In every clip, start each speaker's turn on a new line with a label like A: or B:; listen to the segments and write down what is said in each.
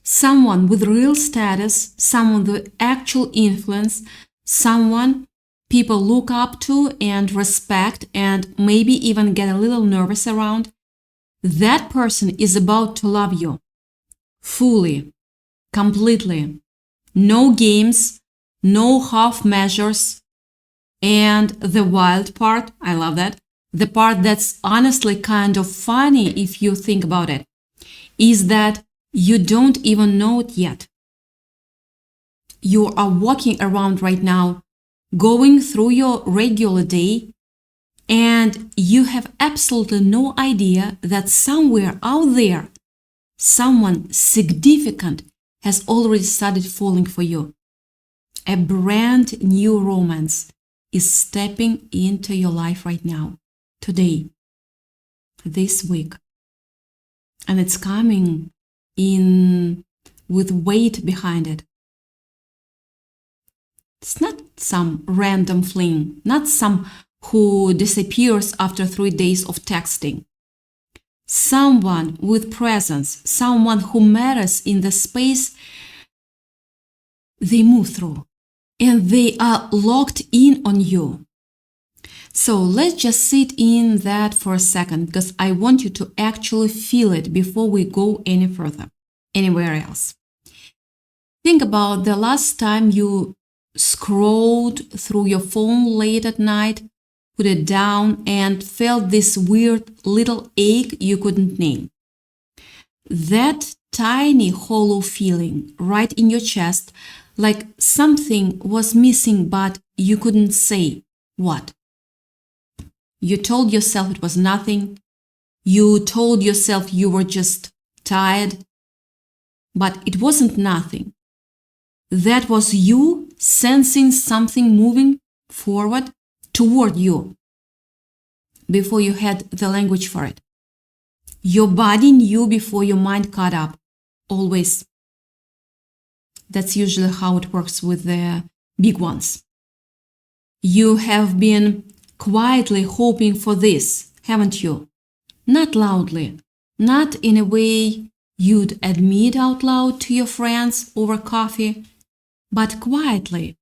A: someone with real status, someone with actual influence, someone people look up to and respect and maybe even get a little nervous around. That person is about to love you fully, completely. No games, no half measures. And the wild part, I love that, the part that's honestly kind of funny if you think about it, is that you don't even know it yet. You are walking around right now, going through your regular day, and you have absolutely no idea that somewhere out there, someone significant has already started falling for you. A brand new romance is stepping into your life right now, today, this week. And it's coming in with weight behind it. It's not some random fling, not some who disappears after 3 days of texting. Someone with presence, someone who matters in the space they move through, and they are locked in on you. So let's just sit in that for a second, because I want you to actually feel it before we go any further, anywhere else. Think about the last time you scrolled through your phone late at night, put it down, and felt this weird little ache you couldn't name. That tiny hollow feeling right in your chest, like something was missing but you couldn't say what. You told yourself it was nothing. You told yourself you were just tired. But it wasn't nothing. That was you sensing something moving forward toward you before you had the language for it. Your body knew before your mind caught up. Always. That's usually how it works with the big ones. You have been quietly hoping for this, haven't you? Not loudly, not in a way you'd admit out loud to your friends over coffee, but quietly,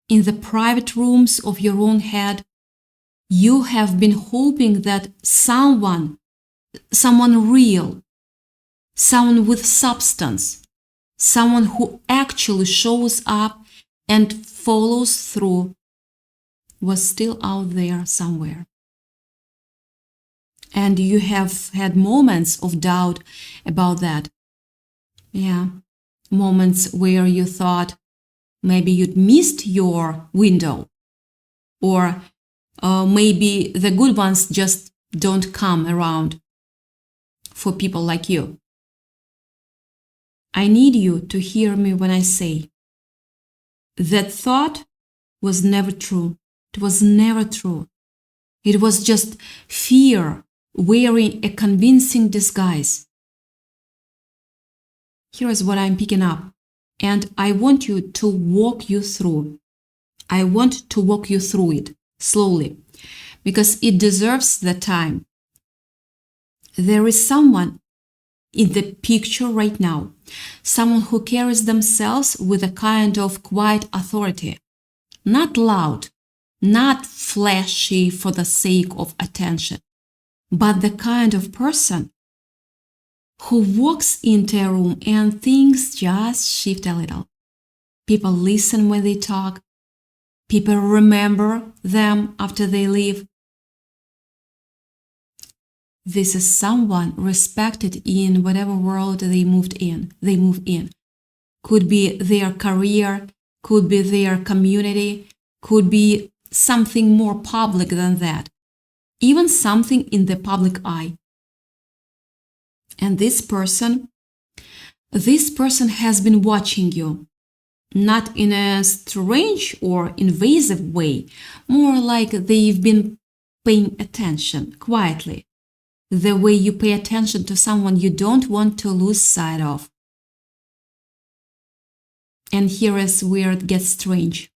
A: in the private rooms of your own head. You have been hoping that someone real, someone with substance, someone who actually shows up and follows through, was still out there somewhere. And you have had moments of doubt about that. Yeah, moments where you thought maybe you'd missed your window, or maybe the good ones just don't come around for people like you. I need you to hear me when I say that thought was never true. It was never true. It was just fear wearing a convincing disguise. Here is what I'm picking up, and I want you to walk you through. I want to walk you through it slowly, because it deserves the time. There is someone in the picture right now, someone who carries themselves with a kind of quiet authority, not loud, not flashy for the sake of attention, but the kind of person who walks into a room and things just shift a little. People listen when they talk. People remember them after they leave. This is someone respected in whatever world they move in. Could be their career, could be their community, could be something more public than that, even something in the public eye. And this person has been watching you, not in a strange or invasive way, more like they've been paying attention quietly, the way you pay attention to someone you don't want to lose sight of. And here is where it gets strange,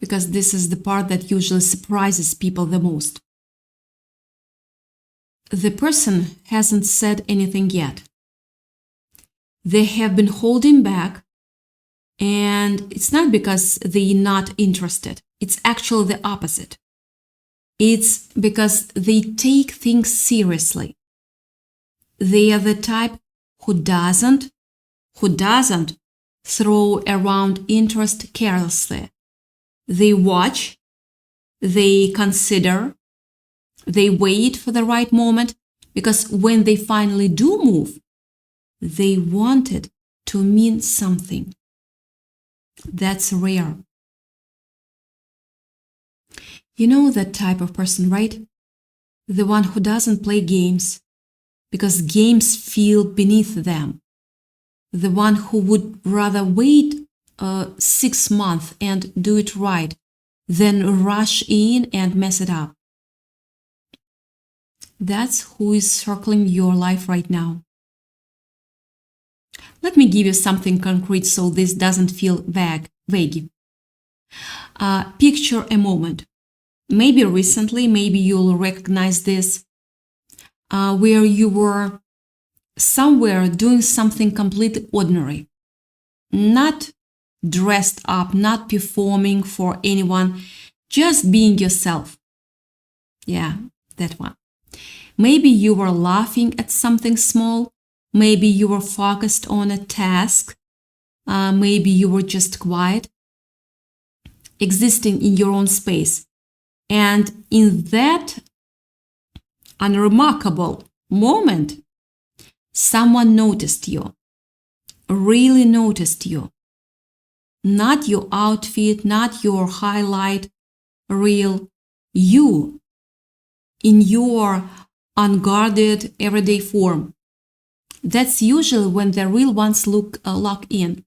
A: because this is the part that usually surprises people the most. The person hasn't said anything yet. They have been holding back, and it's not because they're not interested. It's actually the opposite. It's because they take things seriously. They are the type who doesn't throw around interest carelessly. They watch, they consider, they wait for the right moment, because when they finally do move, they want it to mean something. That's rare. You know that type of person, right? The one who doesn't play games because games feel beneath them. The one who would rather wait 6 months and do it right than rush in and mess it up. That's who is circling your life right now. Let me give you something concrete so this doesn't feel vague. Picture a moment. Maybe recently, maybe you'll recognize this, where you were somewhere doing something completely ordinary, not dressed up, not performing for anyone, just being yourself. Yeah, that one. Maybe you were laughing at something small. Maybe you were focused on a task. Maybe you were just quiet, existing in your own space. And in that unremarkable moment, someone noticed you, really noticed you. Not your outfit, not your highlight reel, you in your unguarded everyday form. That's usually when the real ones lock in.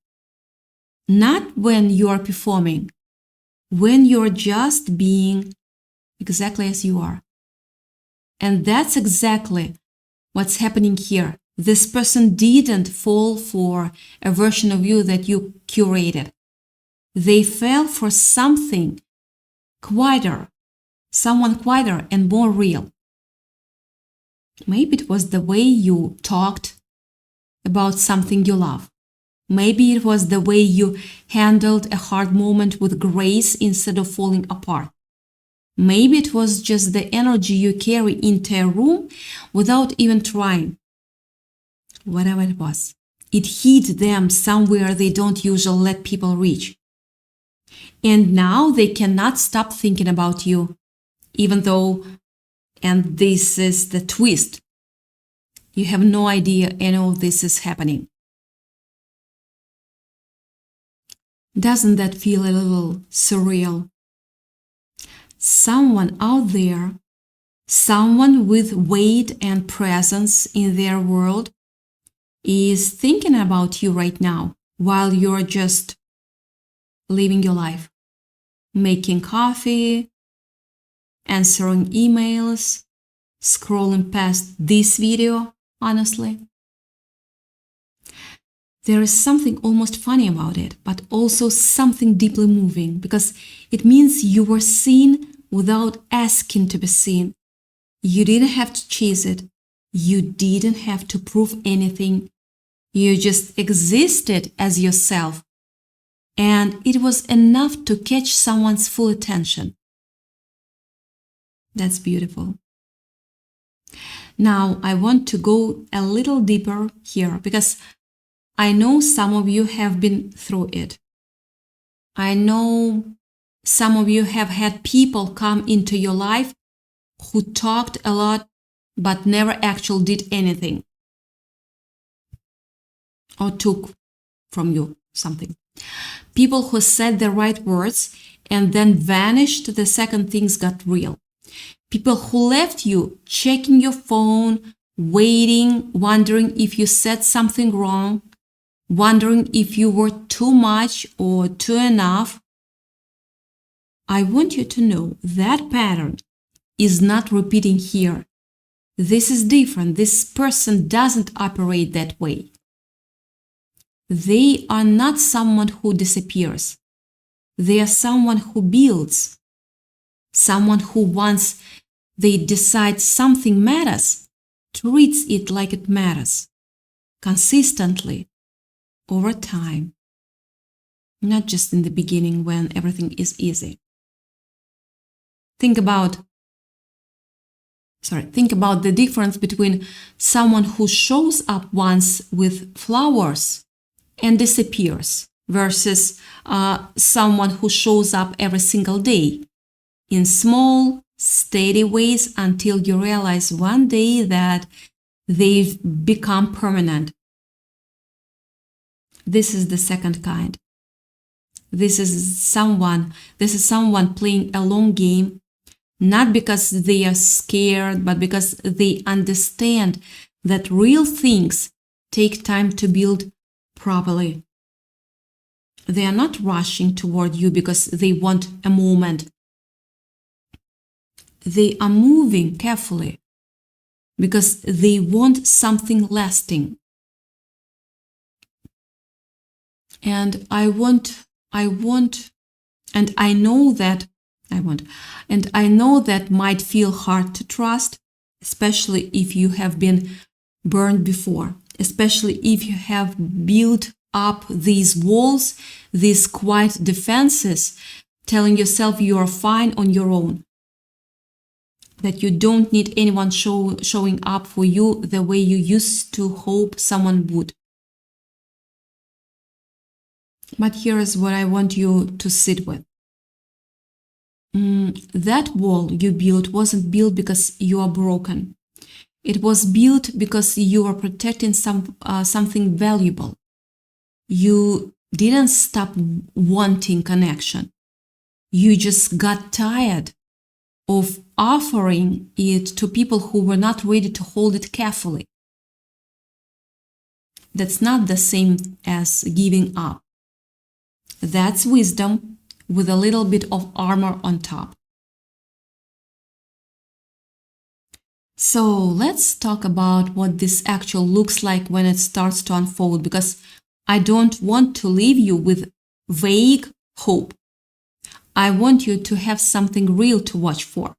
A: Not when you are performing, when you're just being exactly as you are. And that's exactly what's happening here. This person didn't fall for a version of you that you curated. They fell for something quieter, someone quieter and more real. Maybe it was the way you talked about something you love. Maybe it was the way you handled a hard moment with grace instead of falling apart. Maybe it was just the energy you carry into a room without even trying. Whatever it was, it hit them somewhere they don't usually let people reach. And now they cannot stop thinking about you, even though, and this is the twist, you have no idea any of this is happening. Doesn't that feel a little surreal? Someone out there, someone with weight and presence in their world, is thinking about you right now while you're just living your life, making coffee, answering emails, scrolling past this video, honestly. There is something almost funny about it, but also something deeply moving, because it means you were seen without asking to be seen. You didn't have to chase it. You didn't have to prove anything. You just existed as yourself. And it was enough to catch someone's full attention. That's beautiful. Now, I want to go a little deeper here because I know some of you have been through it. I know some of you have had people come into your life who talked a lot but never actually did anything or took from you something. People who said the right words and then vanished the second things got real. People who left you checking your phone, waiting, wondering if you said something wrong, wondering if you were too much or too enough. I want you to know that pattern is not repeating here. This is different. This person doesn't operate that way. They are not someone who disappears. They are someone who builds. Someone who, once they decide something matters, treats it like it matters. Consistently, over time, not just in the beginning when everything is easy. Think about the difference between someone who shows up once with flowers and disappears versus someone who shows up every single day in small, steady ways until you realize one day that they've become permanent. This is the second kind. This is someone playing a long game, not because they are scared, but because they understand that real things take time to build properly. They are not rushing toward you because they want a moment. They are moving carefully because they want something lasting. And I know that might feel hard to trust, especially if you have been burned before, especially if you have built up these walls, these quiet defenses, telling yourself you are fine on your own, that you don't need anyone showing up for you the way you used to hope someone would. But here is what I want you to sit with. That wall you built wasn't built because you are broken. It was built because you are protecting something valuable. You didn't stop wanting connection. You just got tired of offering it to people who were not ready to hold it carefully. That's not the same as giving up. That's wisdom with a little bit of armor on top. So let's talk about what this actually looks like when it starts to unfold, because I don't want to leave you with vague hope. I want you to have something real to watch for.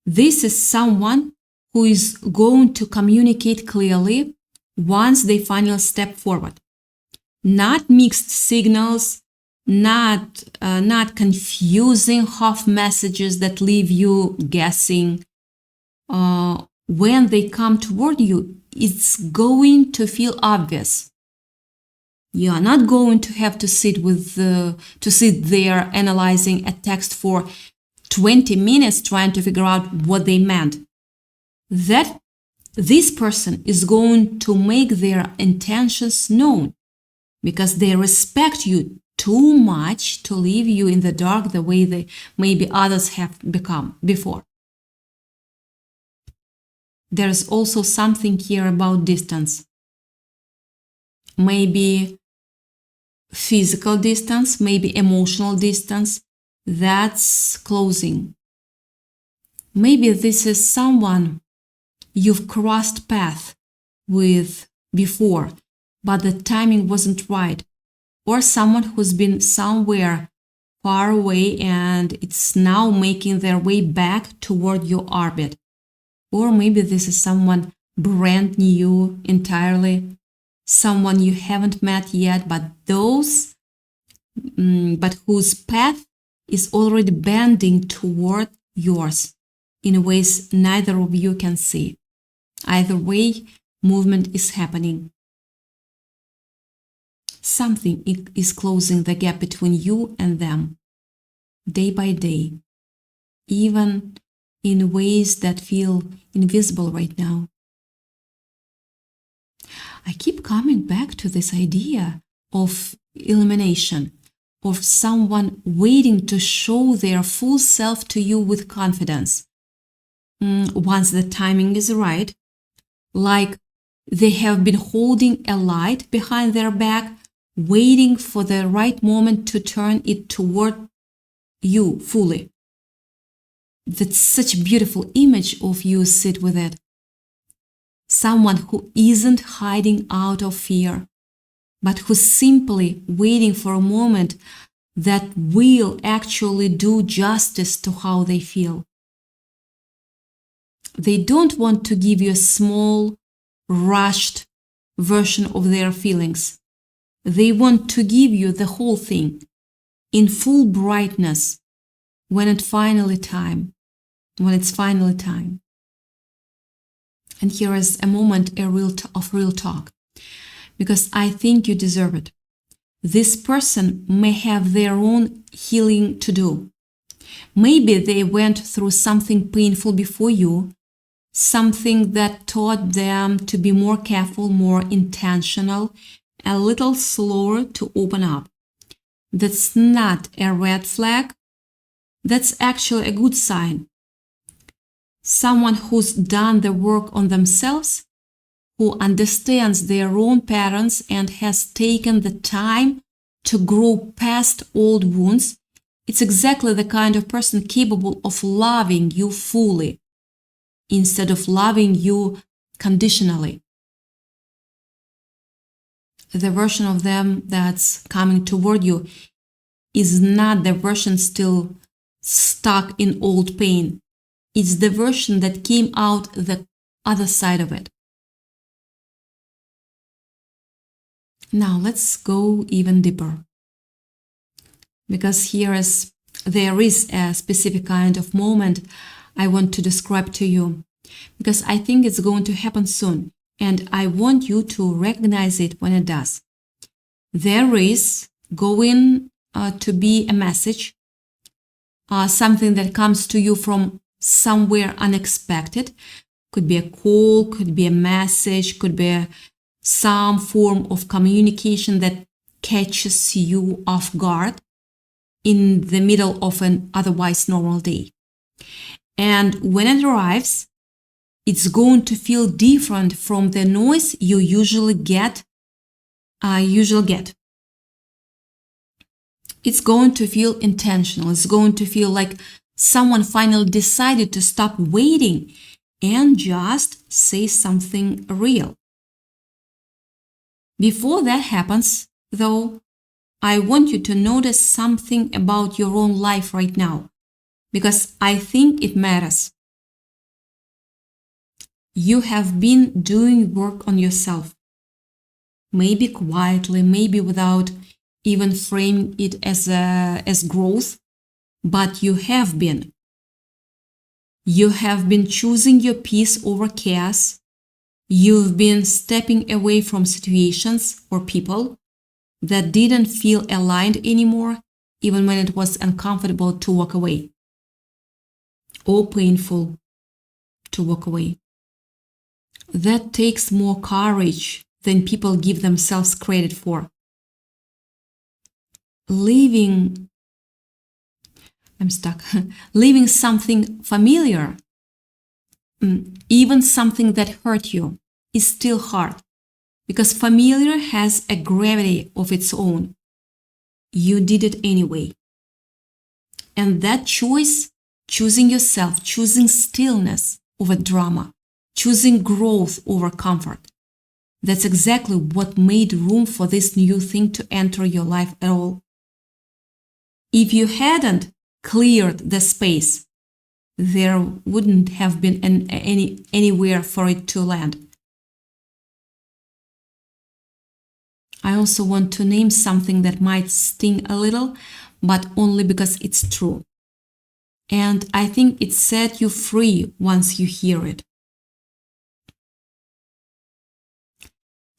A: This is someone who is going to communicate clearly once they finally step forward. Not mixed signals, not confusing half messages that leave you guessing. When they come toward you, it's going to feel obvious. You are not going to have to sit there analyzing a text for 20 minutes trying to figure out what they meant. That this person is going to make their intentions known because they respect you too much to leave you in the dark the way maybe others have become before. There is also something here about distance. Maybe physical distance, maybe emotional distance. That's closing. Maybe this is someone you've crossed path with before, but the timing wasn't right. Or someone who's been somewhere far away and it's now making their way back toward your orbit. Or maybe this is someone brand new entirely, someone you haven't met yet, but whose path is already bending toward yours in ways neither of you can see. Either way, movement is happening. Something is closing the gap between you and them, day by day, even in ways that feel invisible right now. I keep coming back to this idea of illumination, of someone waiting to show their full self to you with confidence. Once the timing is right, like they have been holding a light behind their back, waiting for the right moment to turn it toward you fully. That's such a beautiful image of you. Sit with it. Someone who isn't hiding out of fear, but who's simply waiting for a moment that will actually do justice to how they feel. They don't want to give you a small, rushed version of their feelings. They want to give you the whole thing in full brightness when it's finally time. And here is a moment of real talk, because I think you deserve it. This person may have their own healing to do. Maybe they went through something painful before you, something that taught them to be more careful, more intentional, a little slower to open up. That's not a red flag. That's actually a good sign. Someone who's done the work on themselves, who understands their own patterns and has taken the time to grow past old wounds, it's exactly the kind of person capable of loving you fully instead of loving you conditionally. The version of them that's coming toward you is not the version still stuck in old pain. It's the version that came out the other side of it. Now let's go even deeper, because there is a specific kind of moment I want to describe to you, because I think it's going to happen soon, and I want you to recognize it when it does. There is going to be a message, something that comes to you from somewhere unexpected. Could be a call, could be a message, could be some form of communication that catches you off guard in the middle of an otherwise normal day. And when it arrives, it's going to feel different from the noise you usually get. It's going to feel intentional. It's going to feel like someone finally decided to stop waiting and just say something real. Before that happens, though, I want you to notice something about your own life right now, because I think it matters. You have been doing work on yourself, maybe quietly, maybe without even framing it as growth, but you have been. You have been choosing your peace over chaos. You've been stepping away from situations or people that didn't feel aligned anymore, even when it was uncomfortable to walk away or painful to walk away. That takes more courage than people give themselves credit for. Leaving something familiar, even something that hurt you, is still hard, because familiar has a gravity of its own. You did it anyway. And that choice, choosing yourself, choosing stillness over drama, choosing growth over comfort, that's exactly what made room for this new thing to enter your life at all. If you hadn't cleared the space, there wouldn't have been anywhere for it to land. I also want to name something that might sting a little, but only because it's true. And I think it set you free once you hear it.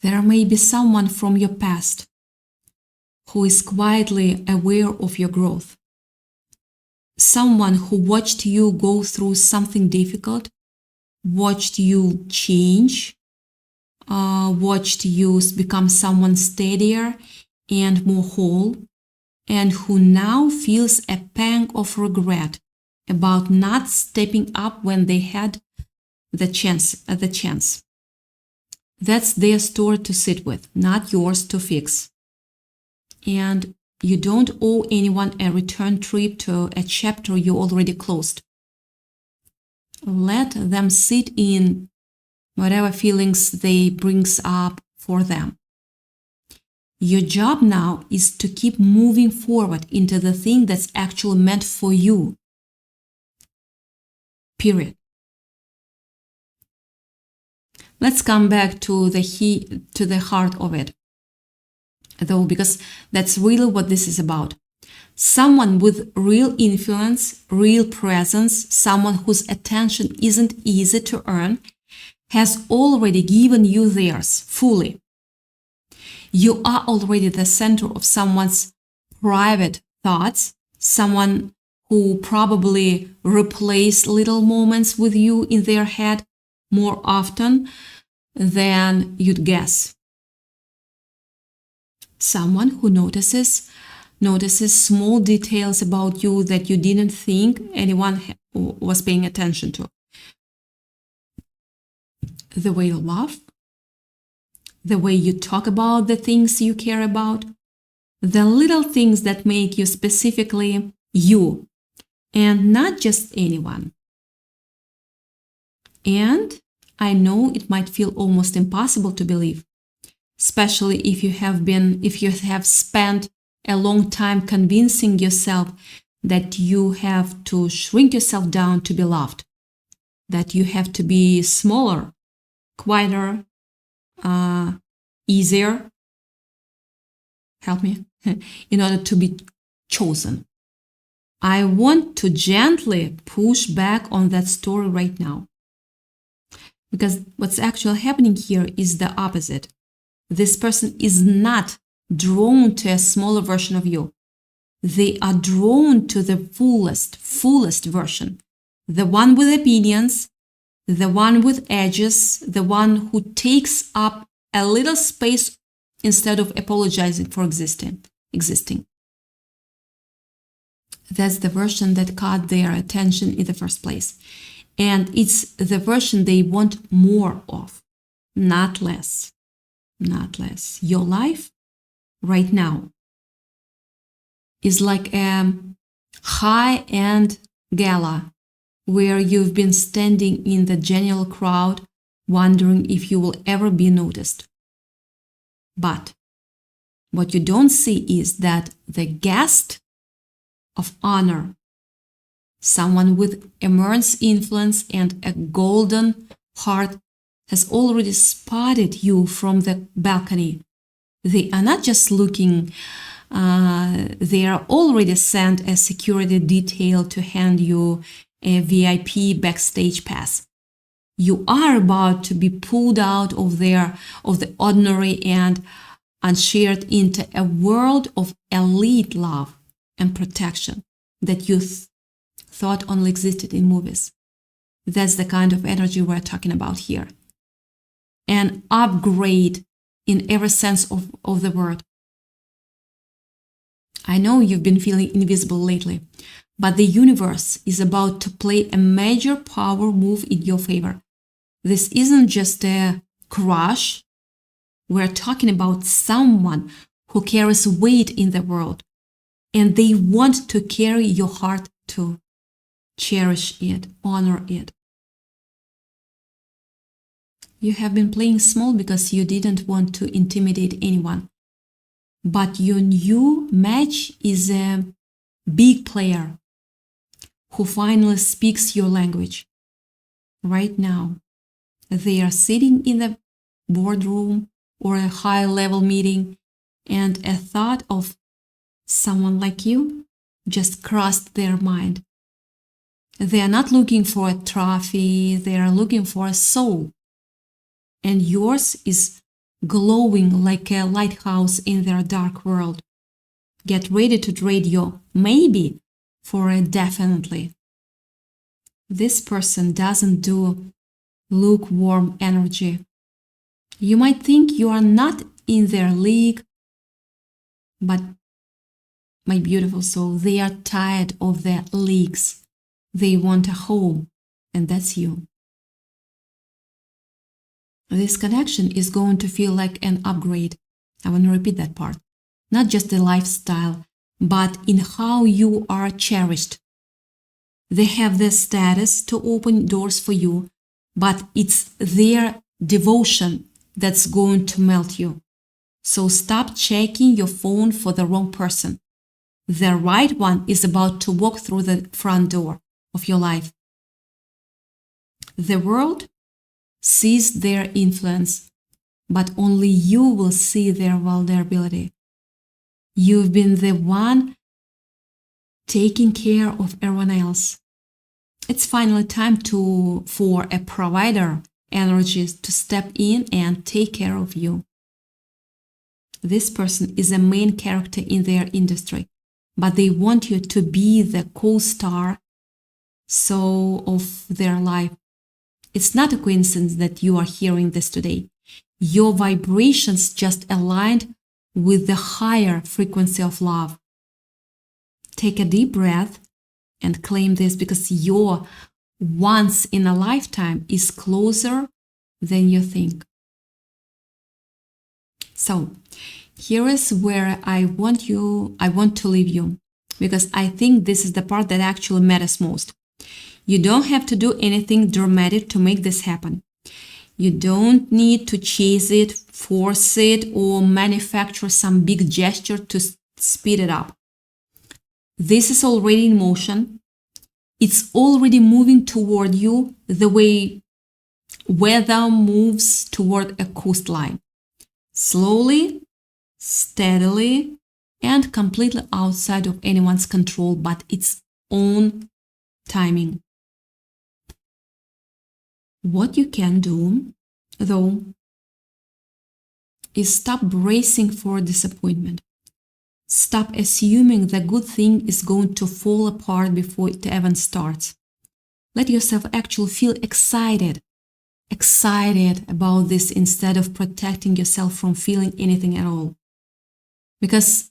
A: There may be someone from your past who is quietly aware of your growth. Someone who watched you go through something difficult, watched you change, watched you become someone steadier and more whole, and who now feels a pang of regret about not stepping up when they had the chance. That's their story to sit with, not yours to fix. And you don't owe anyone a return trip to a chapter you already closed. Let them sit in whatever feelings they brings up for them. Your job now is to keep moving forward into the thing that's actually meant for you. Period. Let's come back to the heart of it. though, because that's really what this is about. Someone with real influence, real presence, someone whose attention isn't easy to earn, has already given you theirs fully. You are already the center of someone's private thoughts, someone who probably replays little moments with you in their head more often than you'd guess. Someone who notices small details about you that you didn't think anyone was paying attention to. The way you laugh, the way you talk about the things you care about, the little things that make you specifically you, and not just anyone. And I know it might feel almost impossible to believe, especially if you have spent a long time convincing yourself that you have to shrink yourself down to be loved, that you have to be smaller, quieter, easier, help me, in order to be chosen. I want to gently push back on that story right now. Because what's actually happening here is the opposite. This person is not drawn to a smaller version of you. They are drawn to the fullest version. The one with opinions, the one with edges, the one who takes up a little space instead of apologizing for existing. That's the version that caught their attention in the first place. And it's the version they want more of, not less. Not less. Your life right now is like a high-end gala where you've been standing in the general crowd wondering if you will ever be noticed. But what you don't see is that the guest of honor, someone with immense influence and a golden heart, has already spotted you from the balcony. They are not just looking, they are already sent a security detail to hand you a VIP backstage pass. You are about to be pulled out of the ordinary and unshared into a world of elite love and protection that you thought only existed in movies. That's the kind of energy we're talking about here. An upgrade in every sense of the word. I know you've been feeling invisible lately, but the universe is about to play a major power move in your favor. This isn't just a crush. We're talking about someone who carries weight in the world, and they want to carry your heart too. Cherish it, honor it. You have been playing small because you didn't want to intimidate anyone. But your new match is a big player who finally speaks your language. Right now, they are sitting in the boardroom or a high-level meeting, and a thought of someone like you just crossed their mind. They are not looking for a trophy, they are looking for a soul. And yours is glowing like a lighthouse in their dark world. Get ready to trade your maybe for a definitely. This person doesn't do lukewarm energy. You might think you are not in their league, but my beautiful soul, they are tired of their leagues. They want a home, and that's you. This connection is going to feel like an upgrade. I want to repeat that part. Not just the lifestyle, but in how you are cherished. They have the status to open doors for you, but it's their devotion that's going to melt you. So stop checking your phone for the wrong person. The right one is about to walk through the front door of your life. The world sees their influence, but only you will see their vulnerability. You've been the one taking care of everyone else. It's finally time for a provider energy to step in and take care of you. This person is a main character in their industry, but they want you to be the co-star of their life. It's not a coincidence that you are hearing this today. Your vibrations just aligned with the higher frequency of love. Take a deep breath and claim this, because your once in a lifetime is closer than you think. So here is where I want to leave you, because I think this is the part that actually matters most. You don't have to do anything dramatic to make this happen. You don't need to chase it, force it, or manufacture some big gesture to speed it up. This is already in motion. It's already moving toward you the way weather moves toward a coastline. Slowly, steadily, and completely outside of anyone's control but its own timing. What you can do, though, is stop bracing for disappointment. Stop assuming the good thing is going to fall apart before it even starts. Let yourself actually feel excited about this instead of protecting yourself from feeling anything at all. Because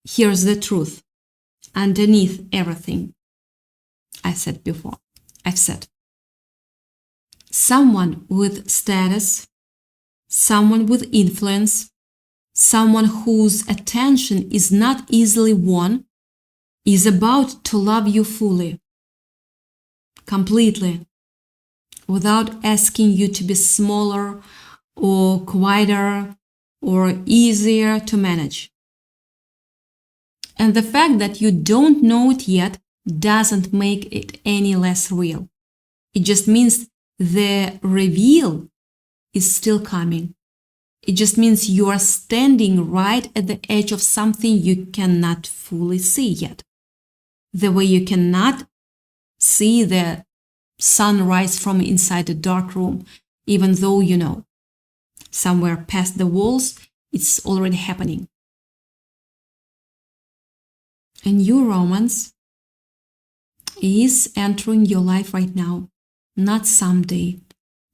A: here's the truth. Underneath everything I've said, someone with status, someone with influence, someone whose attention is not easily won, is about to love you fully, completely, without asking you to be smaller or quieter or easier to manage. And the fact that you don't know it yet doesn't make it any less real. It just means the reveal is still coming. It just means you are standing right at the edge of something you cannot fully see yet. The way you cannot see the sunrise from inside a dark room, even though you know somewhere past the walls it's already happening. A new romance is entering your life right now, not someday,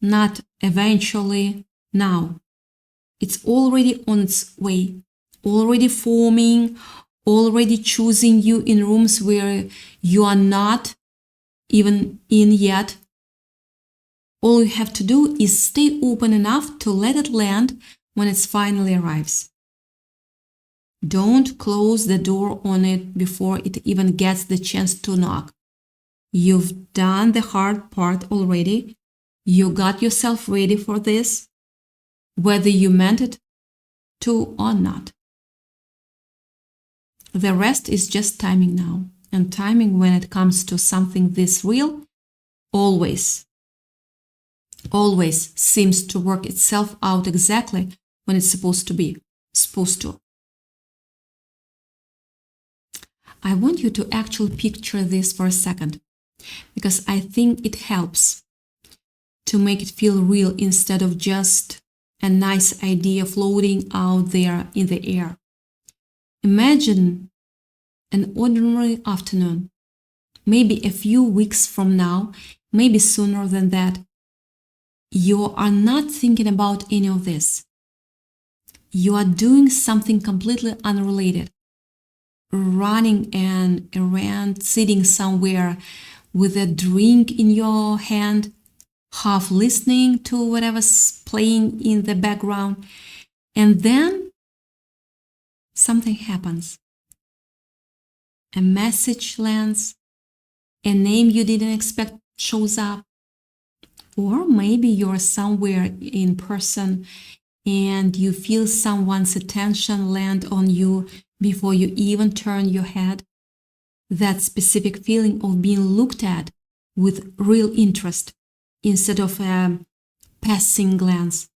A: not eventually, now. It's already on its way, already forming, already choosing you in rooms where you are not even in yet. All you have to do is stay open enough to let it land when it finally arrives. Don't close the door on it before it even gets the chance to knock. You've done the hard part already. You got yourself ready for this, whether you meant it to or not. The rest is just timing now. And timing, when it comes to something this real, always seems to work itself out exactly when it's supposed to. I want you to actually picture this for a second, because I think it helps to make it feel real instead of just a nice idea floating out there in the air. Imagine an ordinary afternoon, maybe a few weeks from now, maybe sooner than that. You are not thinking about any of this. You are doing something completely unrelated. Running an errand, sitting somewhere with a drink in your hand, half listening to whatever's playing in the background, and then something happens. A message lands, a name you didn't expect shows up, or maybe you're somewhere in person and you feel someone's attention land on you before you even turn your head. That specific feeling of being looked at with real interest instead of a passing glance.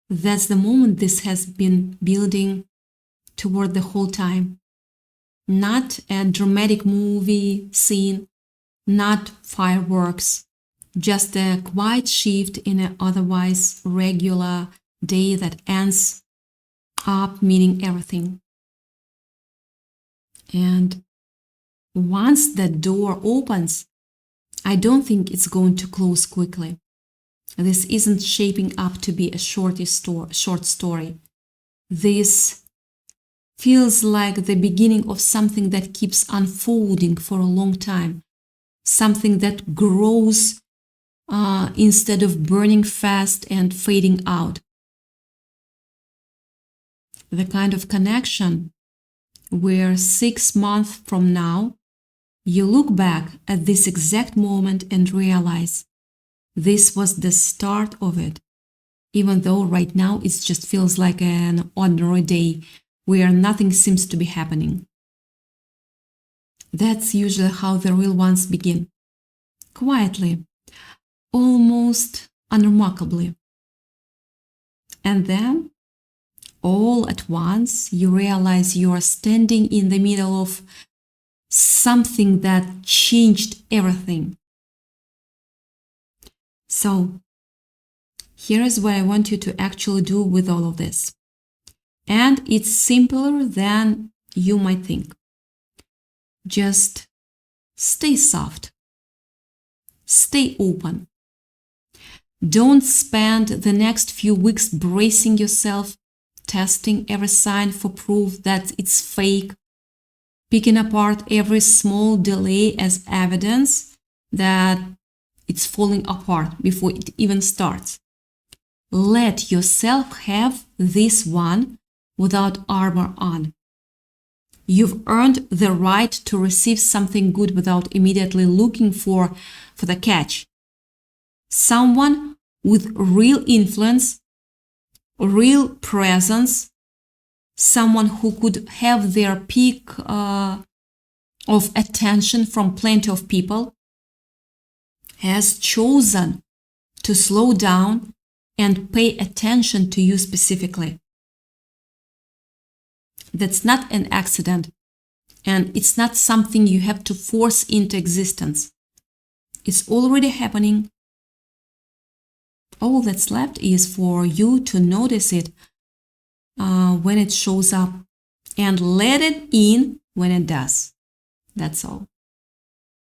A: That's the moment this has been building toward the whole time. Not a dramatic movie scene, not fireworks, just a quiet shift in an otherwise regular day that ends up meaning everything. And once that door opens, I don't think it's going to close quickly. This isn't shaping up to be a short story. This feels like the beginning of something that keeps unfolding for a long time, something that grows instead of burning fast and fading out. The kind of connection where 6 months from now, you look back at this exact moment and realize this was the start of it, even though right now it just feels like an ordinary day where nothing seems to be happening. That's usually how the real ones begin. Quietly, almost unremarkably. And then, all at once, you realize you are standing in the middle of something that changed everything. So, here is what I want you to actually do with all of this. And it's simpler than you might think. Just stay soft. Stay open. Don't spend the next few weeks bracing yourself, testing every sign for proof that it's fake, picking apart every small delay as evidence that it's falling apart before it even starts. Let yourself have this one without armor on. You've earned the right to receive something good without immediately looking for the catch. Someone with real influence, real presence, someone who could have their peak of attention from plenty of people, has chosen to slow down and pay attention to you specifically. That's not an accident, and it's not something you have to force into existence. It's already happening. All that's left is for you to notice it when it shows up and let it in when it does. That's all.